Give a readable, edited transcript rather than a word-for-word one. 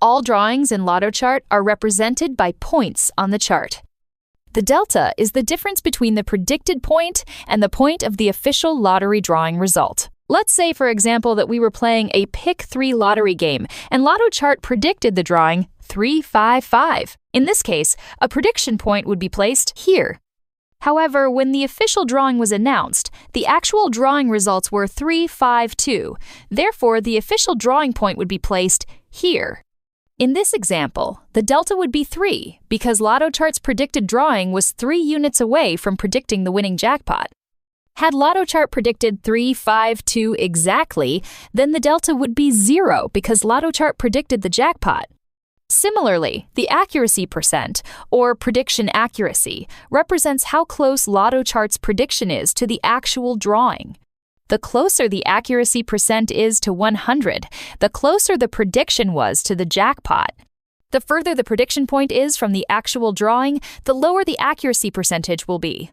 All drawings in Lotto Chart are represented by points on the chart. The delta is the difference between the predicted point and the point of the official lottery drawing result. Let's say, for example, that we were playing a Pick 3 lottery game and Lotto Chart predicted the drawing 355. In this case, a prediction point would be placed here. However, when the official drawing was announced, the actual drawing results were 352. Therefore, the official drawing point would be placed here. In this example, the delta would be 3 because Lotto Chart's predicted drawing was 3 units away from predicting the winning jackpot. Had Lotto Chart predicted 352 exactly, then the delta would be 0 because Lotto Chart predicted the jackpot. Similarly, the accuracy percent, or prediction accuracy, represents how close Lotto Chart's prediction is to the actual drawing. The closer the accuracy percent is to 100, the closer the prediction was to the jackpot. The further the prediction point is from the actual drawing, the lower the accuracy percentage will be.